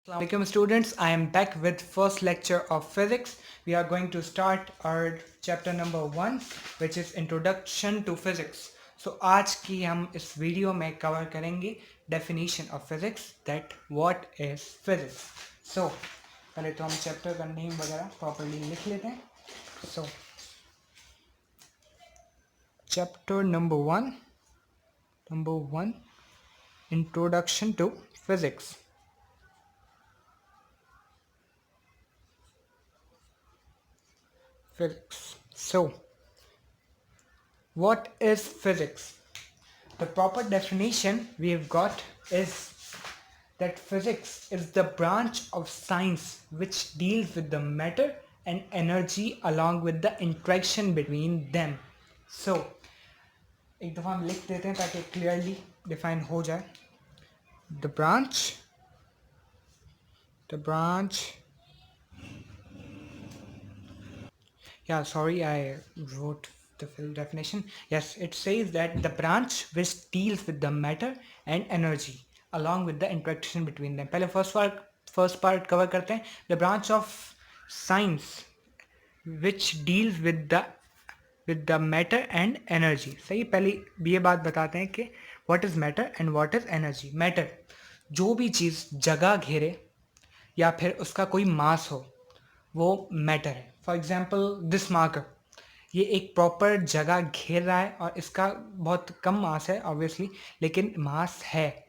Assalamualaikum students, I am back with first lecture of physics. We are going to start our chapter number 1 which is introduction to physics. So आज की हम इस video में cover करेंगे definition of physics, that what is physics. So पहले तो हम chapter का नेम वगैरह प्रॉपर्ली लिख लेते हैं. So chapter number 1 introduction to physics. Physics. So, what is physics? The proper definition we've got is that physics is the branch of science which deals with the matter and energy along with the interaction between them. So, एक दफ़ा हम लिख देते हैं ताकि clearly define हो जाए. The branch. Yeah, sorry, I wrote the full definition. Yes, it says that the branch which deals with the matter and energy along with the interaction between them. पहले first part cover करते हैं. The branch of science which deals with the matter and energy. सही, पहले ये बात बताते हैं कि what is matter and what is energy. Matter जो भी चीज़ जगह घेरे या फिर उसका कोई मास हो वो मैटर है. फॉर एग्जाम्पल दिस मार्कर, ये एक प्रॉपर जगह घेर रहा है और इसका बहुत कम मास है ऑब्वियसली, लेकिन मास है.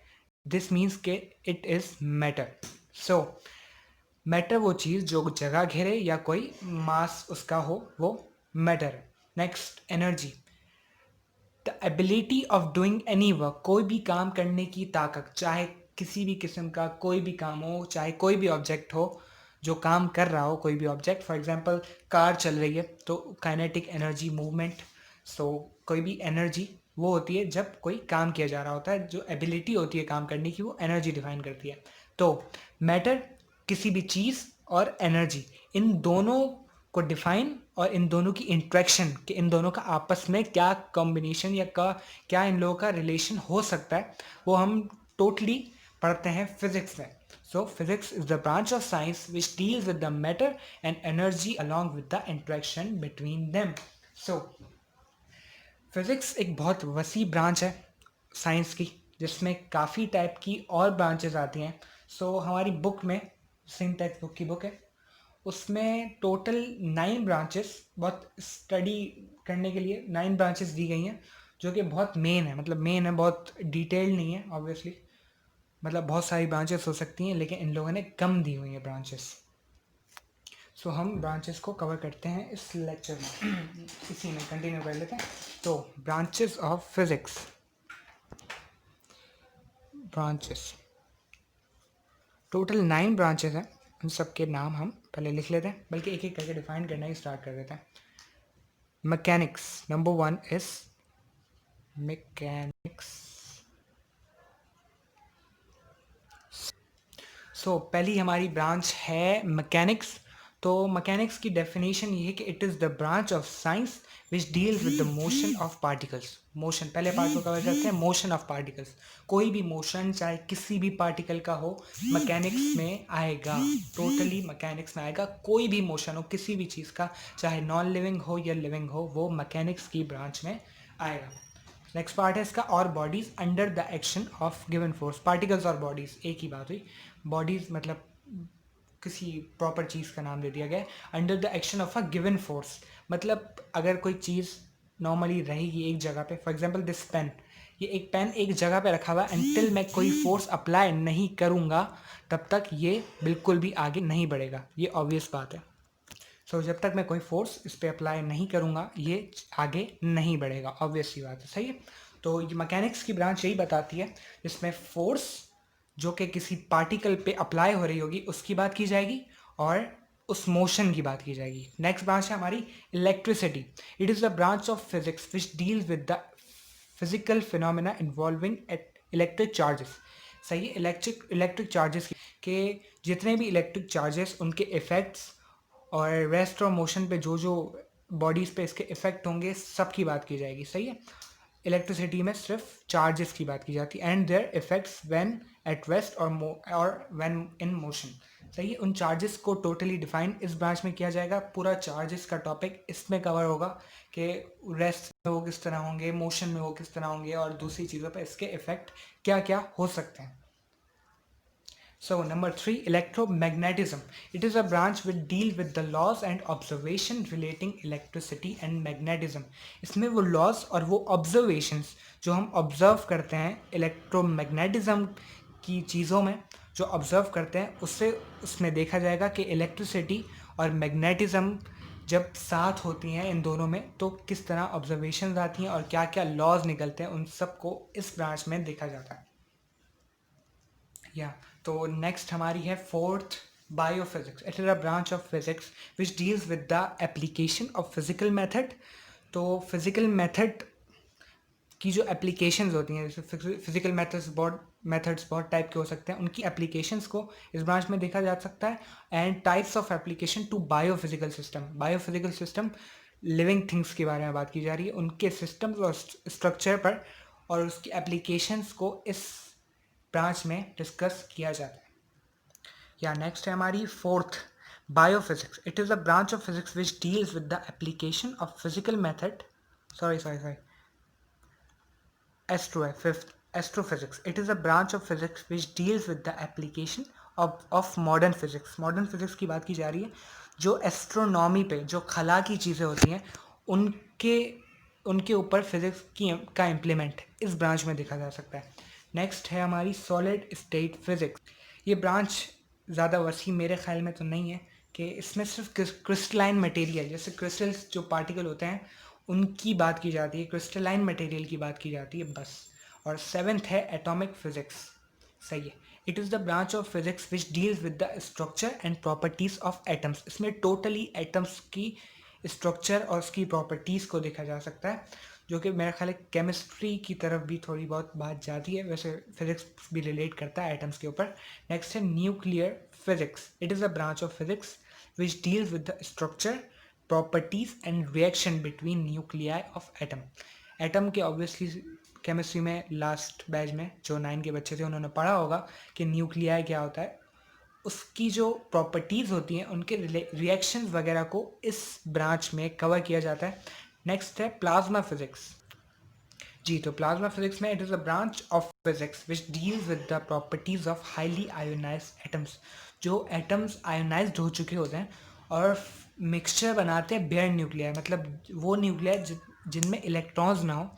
दिस मीन्स के it is matter. So matter वो चीज़ जो जगह घेरे या कोई मास उसका हो वो मैटर है. Next, energy. The ability of doing any work, कोई भी काम करने की ताकत, चाहे किसी भी किस्म का कोई भी काम हो, चाहे कोई भी ऑब्जेक्ट हो जो काम कर रहा हो, कोई भी ऑब्जेक्ट. फॉर एग्जांपल कार चल रही है तो काइनेटिक एनर्जी, मूवमेंट. सो कोई भी एनर्जी वो होती है जब कोई काम किया जा रहा होता है. जो एबिलिटी होती है काम करने की वो एनर्जी डिफाइन करती है. तो मैटर किसी भी चीज़ और एनर्जी, इन दोनों को डिफाइन और इन दोनों की इंट्रैक्शन, कि इन दोनों का आपस में क्या कॉम्बिनेशन या क्या इन लोगों का रिलेशन हो सकता है, वो हम टोटली पढ़ते हैं फिजिक्स में. सो physics is the branch of science which deals with the matter and energy along with the interaction between them. So physics एक बहुत वसी ब्रांच है साइंस की, जिसमें काफ़ी टाइप की और ब्रांचेस आती हैं. सो हमारी बुक में, सेम टेक्स्ट बुक की बुक है, उसमें टोटल 9 ब्रांचेस, बहुत स्टडी करने के लिए 9 ब्रांचेस दी गई हैं, जो कि बहुत मेन है. मतलब मेन है, बहुत डिटेल्ड नहीं है ऑब्वियसली. मतलब बहुत सारी ब्रांचेस हो सकती हैं लेकिन इन लोगों ने कम दी हुई हैं ब्रांचेस. सो हम ब्रांचेस को कवर करते हैं इस लेक्चर में. इसी में कंटिन्यू कर लेते हैं. तो branches of physics. Branches total 9 branches हैं. उन सब के नाम हम पहले लिख लेते हैं, बल्कि एक एक करके डिफाइन करना ही स्टार्ट कर देते हैं. Mechanics, number 1 is mechanics. So पहली हमारी ब्रांच है मैकेनिक्स. तो मैकेनिक्स की डेफिनेशन ये है कि it is the branch of science which deals with the motion of particles. Motion, पहले पार्ट को कवर करते हैं. मोशन ऑफ पार्टिकल्स, कोई भी मोशन चाहे किसी भी पार्टिकल का हो मैकेनिक्स में आएगा. टोटली मैकेनिक्स में आएगा. कोई भी मोशन हो किसी भी चीज़ का, चाहे नॉन लिविंग हो या लिविंग हो, वो मैकेनिक्स की ब्रांच में आएगा. नेक्स्ट पार्ट है इसका, और bodies under the action of given force. Particles और बॉडीज एक ही बात हुई. बॉडीज मतलब किसी प्रॉपर चीज़ का नाम दे दिया गया. Under the action of a given force मतलब अगर कोई चीज़ नॉर्मली रहेगी एक जगह पे, फॉर एग्जांपल दिस पेन, ये एक पेन एक जगह पे रखा हुआ है. एंटिल मैं कोई फोर्स अप्लाई नहीं करूँगा तब तक ये बिल्कुल भी आगे नहीं बढ़ेगा. ये ऑब्वियस बात है. सो जब तक मैं कोई फोर्स इस पर अप्लाई नहीं करूँगा ये आगे नहीं बढ़ेगा. ऑब्वियस सी बात है. सही है. तो ये मैकेनिक्स की ब्रांच यही बताती है, जिसमें फोर्स जो कि किसी पार्टिकल पे अप्लाई हो रही होगी उसकी बात की जाएगी और उस मोशन की बात की जाएगी. नेक्स्ट ब्रांच है हमारी electricity. It is the branch of physics which deals with the physical phenomena involving electric charges. सही है. इलेक्ट्रिक चार्जेस के जितने भी इलेक्ट्रिक चार्जेस, उनके इफ़ेक्ट्स और रेस्ट और मोशन पे जो जो बॉडीज़ पे इसके इफ़ेक्ट होंगे, सब की बात की जाएगी. सही है. इलेक्ट्रिसिटी में सिर्फ चार्जेस की बात की जाती है and there effects when at rest और व्हेन इन मोशन। सही है, उन चार्जेस को टोटली डिफाइन इस ब्रांच में किया जाएगा। पूरा चार्जेस का टॉपिक इसमें कवर होगा कि रेस्ट में वो किस तरह होंगे, मोशन में वो किस तरह होंगे और दूसरी चीज़ों पर इसके इफेक्ट क्या क्या हो सकते हैं। So number 3, electromagnetism. It is a branch which deal with the laws and observation relating electricity and magnetism. इसमें वो laws और वो observations जो हम observe करते हैं electromagnetism की चीज़ों में जो observe करते हैं उससे उसमें देखा जाएगा कि electricity और magnetism जब साथ होती हैं इन दोनों में तो किस तरह observations आती हैं और क्या क्या laws निकलते हैं, उन सब को इस branch में देखा जाता है। या तो नेक्स्ट हमारी है fourth, biophysics. It is a branch of physics which deals with the application of physical method. तो फिजिकल मेथड की जो एप्लीकेशंस होती हैं, जैसे फिजिकल मेथड्स बहुत टाइप के हो सकते हैं, उनकी एप्लीकेशंस को इस ब्रांच में देखा जा सकता है। And types of application to biophysical system. Biophysical system living things के बारे में बात की जा रही है, उनके सिस्टम्स और स्ट्रक्चर पर और उसकी एप्लीकेशंस को इस ब्रांच में डिस्कस किया जाता है। या नेक्स्ट है हमारी fourth, biophysics. It is a branch of physics which deals with the application of physical method. Sorry astro है fifth, astrophysics. It is a branch of physics which deals with the application of modern physics. Modern physics की बात की जा रही है, जो astronomy पे जो खला की चीज़ें होती हैं उनके उनके ऊपर फिजिक्स की का इम्प्लीमेंट इस ब्रांच में देखा जा सकता है। नेक्स्ट है हमारी सॉलिड स्टेट फिजिक्स। ये ब्रांच ज़्यादा वसी मेरे ख्याल में तो नहीं है कि इसमें सिर्फ क्रिस्टलाइन मटेरियल, जैसे क्रिस्टल्स जो पार्टिकल होते हैं उनकी बात की जाती है, क्रिस्टलाइन मटेरियल की बात की जाती है बस। और सेवेंथ है एटॉमिक फिजिक्स। सही है, it is the branch of physics which deals with the structure and properties of atoms. इसमें टोटली एटम्स की स्ट्रक्चर और उसकी प्रॉपर्टीज़ को देखा जा सकता है, जो कि मेरा ख्याल है केमिस्ट्री की तरफ भी थोड़ी बहुत बात जाती है, वैसे फिजिक्स भी रिलेट करता है एटम्स के ऊपर। नेक्स्ट है nuclear physics. It is a branch of physics which deals with the structure, properties and reaction between nuclei of atom. Atom के ऑब्वियसली केमिस्ट्री में लास्ट बैच में जो 9 के बच्चे थे उन्होंने पढ़ा होगा कि न्यूक्लियाई क्या होता है, उसकी जो प्रॉपर्टीज़ होती हैं उनके रिएक्शंस वगैरह को इस ब्रांच में कवर किया जाता है। नेक्स्ट है प्लाज्मा फिजिक्स। जी, तो प्लाज्मा फिजिक्स में it is a branch of physics which deals with the properties of highly ionized atoms. जो एटम्स आयोनाइज्ड हो चुके होते हैं और मिक्सचर बनाते हैं बेयर न्यूक्लियर, मतलब वो न्यूक्लियर जिनमें इलेक्ट्रॉन्स ना हो,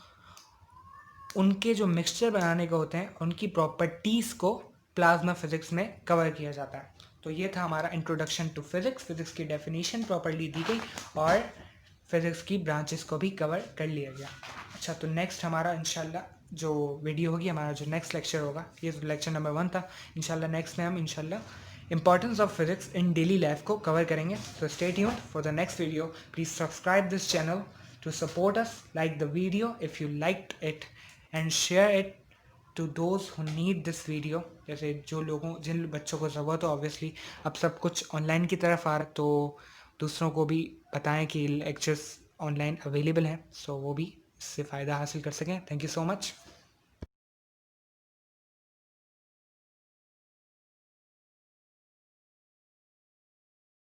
उनके जो मिक्सचर बनाने के होते हैं उनकी प्रॉपर्टीज़ को प्लाज्मा फिजिक्स में कवर किया जाता है। तो ये था हमारा इंट्रोडक्शन टू फिजिक्स। फिजिक्स की डेफिनेशन प्रॉपर्ली दी गई और फिजिक्स की ब्रांचेस को भी कवर कर लिया गया। अच्छा, तो नेक्स्ट हमारा इंशाल्लाह जो वीडियो होगी, हमारा जो नेक्स्ट लेक्चर होगा, ये तो लेक्चर नंबर 1 था, इंशाल्लाह नेक्स्ट में हम इंशाल्लाह importance of physics in daily life को कवर करेंगे। तो stay tuned for the next video. Please subscribe this channel to support us, like the video if you liked it and share it to those who need this video। जैसे जिन बच्चों को ज़रूरत हो, obviously अब सब कुछ ऑनलाइन की तरफ आ रहा है, तो दूसरों को भी बताएं कि लेक्चर्स ऑनलाइन अवेलेबल हैं, सो वो भी इससे फ़ायदा हासिल कर सकें। Thank you so much.